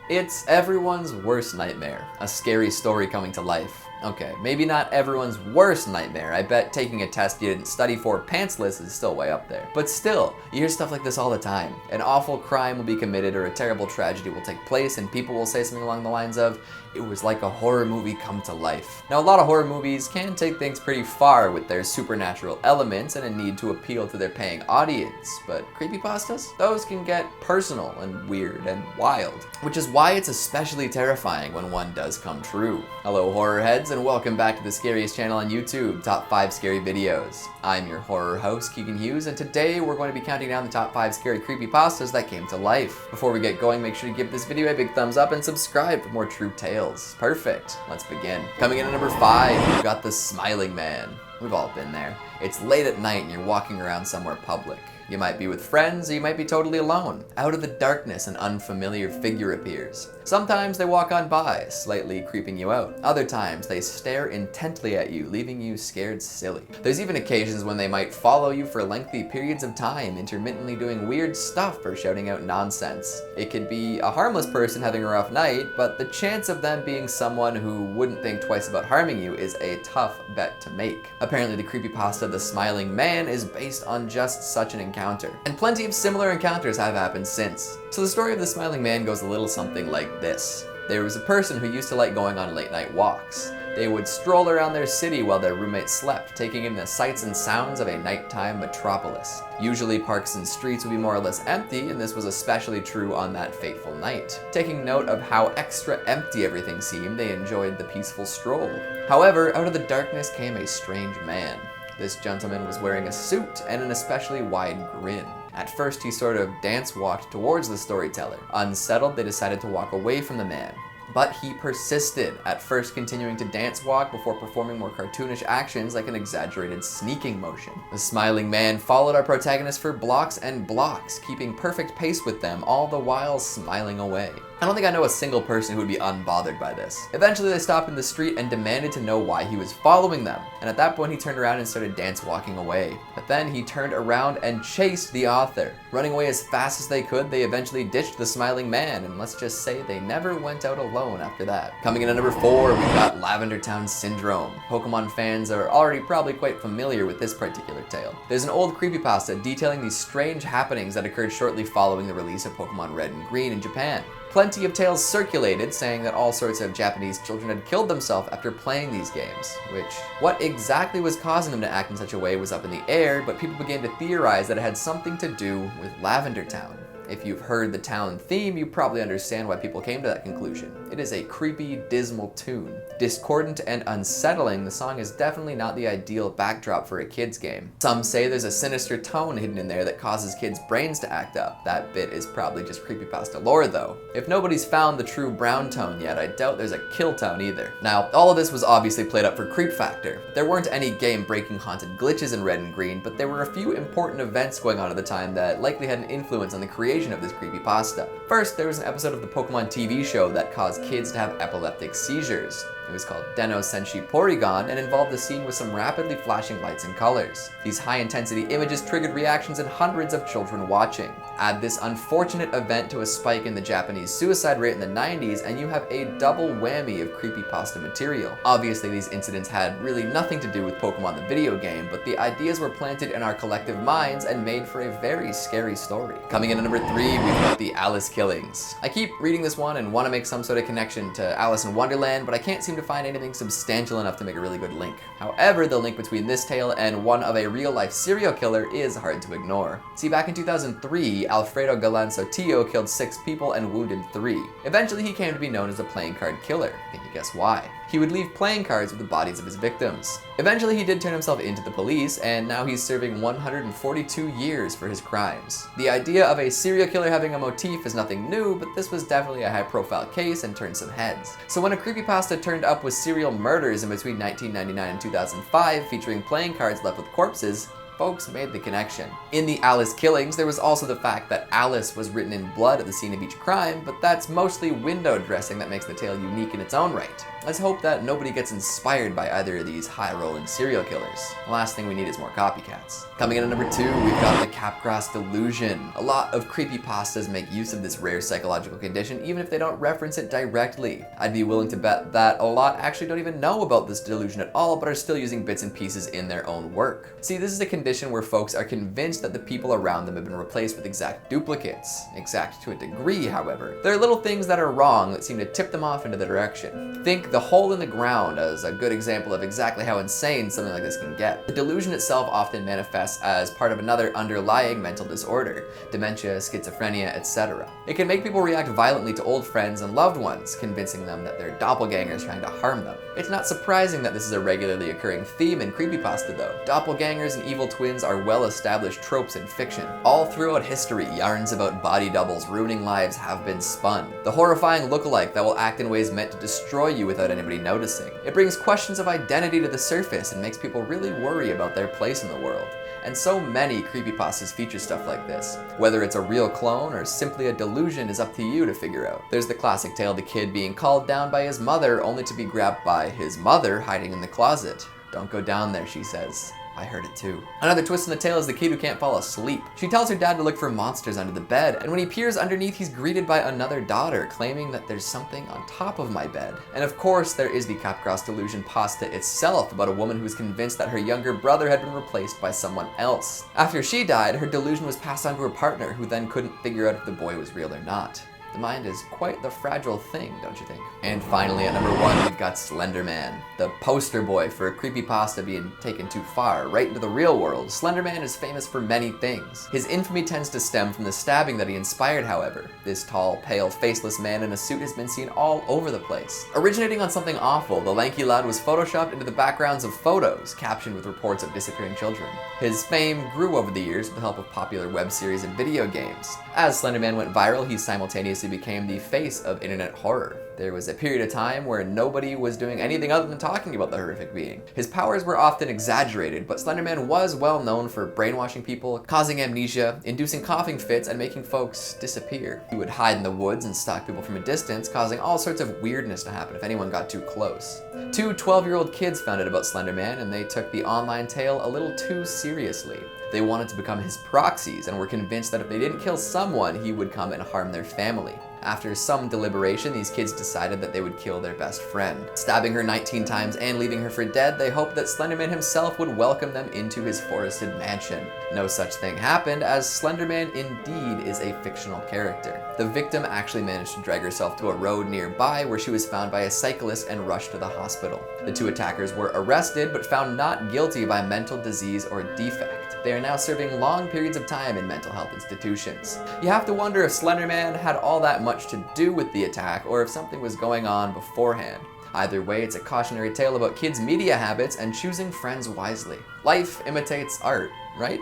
It's everyone's worst nightmare, a scary story coming to life. Okay, maybe not everyone's worst nightmare. I bet taking a test you didn't study for pantsless is still way up there. But still, you hear stuff like this all the time. An awful crime will be committed or a terrible tragedy will take place and people will say something along the lines of, "It was like a horror movie come to life." Now, a lot of horror movies can take things pretty far with their supernatural elements and a need to appeal to their paying audience, but creepypastas? Those can get personal and weird and wild, which is why it's especially terrifying when one does come true. Hello, horror heads, and welcome back to the scariest channel on YouTube, Top 5 Scary Videos. I'm your horror host, Keegan Hughes, and today we're going to be counting down the top 5 scary creepypastas that came to life. Before we get going, make sure to give this video a big thumbs up and subscribe for more true tales. Perfect, let's begin. Coming in at number 5, we've got the Smiling Man. We've all been there. It's late at night and you're walking around somewhere public. You might be with friends, or you might be totally alone. Out of the darkness, an unfamiliar figure appears. Sometimes they walk on by, slightly creeping you out. Other times, they stare intently at you, leaving you scared silly. There's even occasions when they might follow you for lengthy periods of time, intermittently doing weird stuff or shouting out nonsense. It could be a harmless person having a rough night, but the chance of them being someone who wouldn't think twice about harming you is a tough bet to make. Apparently, the creepypasta The Smiling Man is based on just such an encounter, and plenty of similar encounters have happened since. So the story of the Smiling Man goes a little something like this. There was a person who used to like going on late night walks. They would stroll around their city while their roommates slept, taking in the sights and sounds of a nighttime metropolis. Usually parks and streets would be more or less empty, and this was especially true on that fateful night. Taking note of how extra empty everything seemed, they enjoyed the peaceful stroll. However, out of the darkness came a strange man. This gentleman was wearing a suit and an especially wide grin. At first, he sort of dance-walked towards the storyteller. Unsettled, they decided to walk away from the man. But he persisted, at first continuing to dance walk before performing more cartoonish actions like an exaggerated sneaking motion. The Smiling Man followed our protagonist for blocks and blocks, keeping perfect pace with them, all the while smiling away. I don't think I know a single person who would be unbothered by this. Eventually they stopped in the street and demanded to know why he was following them, and at that point he turned around and started dance walking away. But then he turned around and chased the author. Running away as fast as they could, they eventually ditched the Smiling Man, and let's just say they never went out alone after that. Coming in at number 4, we've got Lavender Town Syndrome. Pokemon fans are already probably quite familiar with this particular tale. There's an old creepypasta detailing these strange happenings that occurred shortly following the release of Pokemon Red and Green in Japan. Plenty of tales circulated saying that all sorts of Japanese children had killed themselves after playing these games, which what exactly was causing them to act in such a way was up in the air, but people began to theorize that it had something to do with Lavender Town. If you've heard the town theme, you probably understand why people came to that conclusion. It is a creepy, dismal tune. Discordant and unsettling, the song is definitely not the ideal backdrop for a kid's game. Some say there's a sinister tone hidden in there that causes kids' brains to act up. That bit is probably just creepypasta lore though. If nobody's found the true brown tone yet, I doubt there's a kill tone either. Now, all of this was obviously played up for creep factor. There weren't any game-breaking haunted glitches in Red and Green, but there were a few important events going on at the time that likely had an influence on the creation of this creepypasta. First, there was an episode of the Pokemon TV show that caused kids to have epileptic seizures. It was called Den-O Senshi Porygon and involved a scene with some rapidly flashing lights and colors. These high-intensity images triggered reactions in hundreds of children watching. Add this unfortunate event to a spike in the Japanese suicide rate in the 90s and you have a double whammy of creepypasta material. Obviously, these incidents had really nothing to do with Pokemon the video game, but the ideas were planted in our collective minds and made for a very scary story. Coming in at number 3, we've got the Alice killings. I keep reading this one and want to make some sort of connection to Alice in Wonderland, but I can't seem to find anything substantial enough to make a really good link. However, the link between this tale and one of a real-life serial killer is hard to ignore. See, back in 2003, Alfredo Galán Sotillo killed 6 people and wounded 3. Eventually, he came to be known as the playing card killer. Can you guess why? He would leave playing cards with the bodies of his victims. Eventually, he did turn himself into the police, and now he's serving 142 years for his crimes. The idea of a serial killer having a motif is nothing new, but this was definitely a high-profile case and turned some heads. So when a creepypasta turned up with serial murders in between 1999 and 2005 featuring playing cards left with corpses, folks made the connection. In the Alice killings, there was also the fact that Alice was written in blood at the scene of each crime, but that's mostly window dressing that makes the tale unique in its own right. Let's hope that nobody gets inspired by either of these high-rolling serial killers. The last thing we need is more copycats. Coming in at number 2, we've got the Capgras Delusion. A lot of creepypastas make use of this rare psychological condition, even if they don't reference it directly. I'd be willing to bet that a lot actually don't even know about this delusion at all, but are still using bits and pieces in their own work. See, this is a condition where folks are convinced that the people around them have been replaced with exact duplicates. Exact to a degree, however. There are little things that are wrong that seem to tip them off into the direction. Think the hole in the ground as a good example of exactly how insane something like this can get. The delusion itself often manifests as part of another underlying mental disorder, dementia, schizophrenia, etc. It can make people react violently to old friends and loved ones, convincing them that they're doppelgangers trying to harm them. It's not surprising that this is a regularly occurring theme in creepypasta though. Doppelgangers and evil twins are well-established tropes in fiction. All throughout history, yarns about body doubles ruining lives have been spun. The horrifying lookalike that will act in ways meant to destroy you without anybody noticing. It brings questions of identity to the surface and makes people really worry about their place in the world. And so many creepypastas feature stuff like this. Whether it's a real clone or simply a delusion is up to you to figure out. There's the classic tale of the kid being called down by his mother only to be grabbed by his mother hiding in the closet. "Don't go down there," she says. I heard it too. Another twist in the tale is the kid who can't fall asleep. She tells her dad to look for monsters under the bed, and when he peers underneath, he's greeted by another daughter, claiming that there's something on top of my bed. And of course, there is the Capgras Delusion pasta itself, about a woman who's convinced that her younger brother had been replaced by someone else. After she died, her delusion was passed on to her partner, who then couldn't figure out if the boy was real or not. The mind is quite the fragile thing, don't you think? And finally, at number 1, we've got Slenderman, the poster boy for a creepypasta being taken too far, right into the real world. Slenderman is famous for many things. His infamy tends to stem from the stabbing that he inspired, however. This tall, pale, faceless man in a suit has been seen all over the place. Originating on something awful, the lanky lad was photoshopped into the backgrounds of photos, captioned with reports of disappearing children. His fame grew over the years with the help of popular web series and video games. As Slenderman went viral, he simultaneously became the face of internet horror. There was a period of time where nobody was doing anything other than talking about the horrific being. His powers were often exaggerated, but Slenderman was well known for brainwashing people, causing amnesia, inducing coughing fits, and making folks disappear. He would hide in the woods and stalk people from a distance, causing all sorts of weirdness to happen if anyone got too close. 2 12-year-old kids found out about Slenderman, and they took the online tale a little too seriously. They wanted to become his proxies and were convinced that if they didn't kill someone, he would come and harm their family. After some deliberation, these kids decided that they would kill their best friend. Stabbing her 19 times and leaving her for dead, they hoped that Slenderman himself would welcome them into his forested mansion. No such thing happened, as Slenderman indeed is a fictional character. The victim actually managed to drag herself to a road nearby where she was found by a cyclist and rushed to the hospital. The 2 attackers were arrested but found not guilty by mental disease or defect. They are now serving long periods of time in mental health institutions. You have to wonder if Slenderman had all that much to do with the attack or if something was going on beforehand. Either way, it's a cautionary tale about kids' media habits and choosing friends wisely. Life imitates art, right?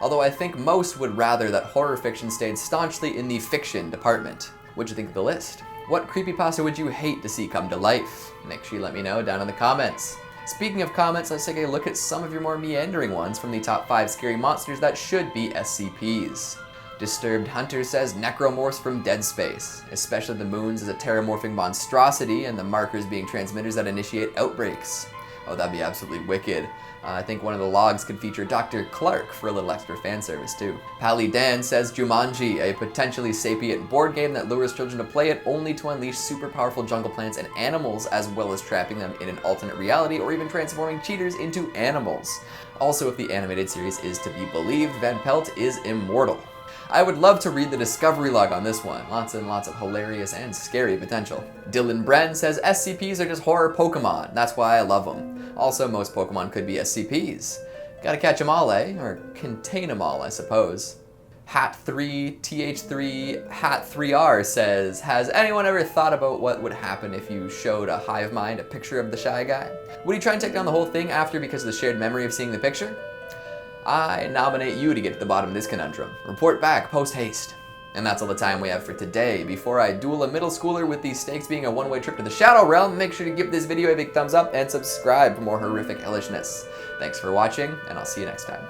Although I think most would rather that horror fiction stayed staunchly in the fiction department. What'd you think of the list? What creepypasta would you hate to see come to life? Make sure you let me know down in the comments. Speaking of comments, let's take a look at some of your more meandering ones from the top 5 scary monsters that should be SCPs. Disturbed Hunter says necromorphs from Dead Space, especially the moons as a terramorphing monstrosity and the markers being transmitters that initiate outbreaks. Oh, that'd be absolutely wicked. I think one of the logs could feature Dr. Clark for a little extra fan service too. Pally Dan says Jumanji, a potentially sapient board game that lures children to play it only to unleash super powerful jungle plants and animals, as well as trapping them in an alternate reality or even transforming cheaters into animals. Also, if the animated series is to be believed, Van Pelt is immortal. I would love to read the discovery log on this one. Lots and lots of hilarious and scary potential. Dylan Bren says SCPs are just horror Pokemon. That's why I love them. Also, most Pokemon could be SCPs. Gotta catch them all, eh? Or contain them all, I suppose. Hat3, TH3, Hat3R says, has anyone ever thought about what would happen if you showed a hive mind a picture of the shy guy? Would he try and take down the whole thing after because of the shared memory of seeing the picture? I nominate you to get to the bottom of this conundrum. Report back post-haste. And that's all the time we have for today. Before I duel a middle schooler with the stakes being a one-way trip to the Shadow Realm, make sure to give this video a big thumbs up and subscribe for more horrific hellishness. Thanks for watching, and I'll see you next time.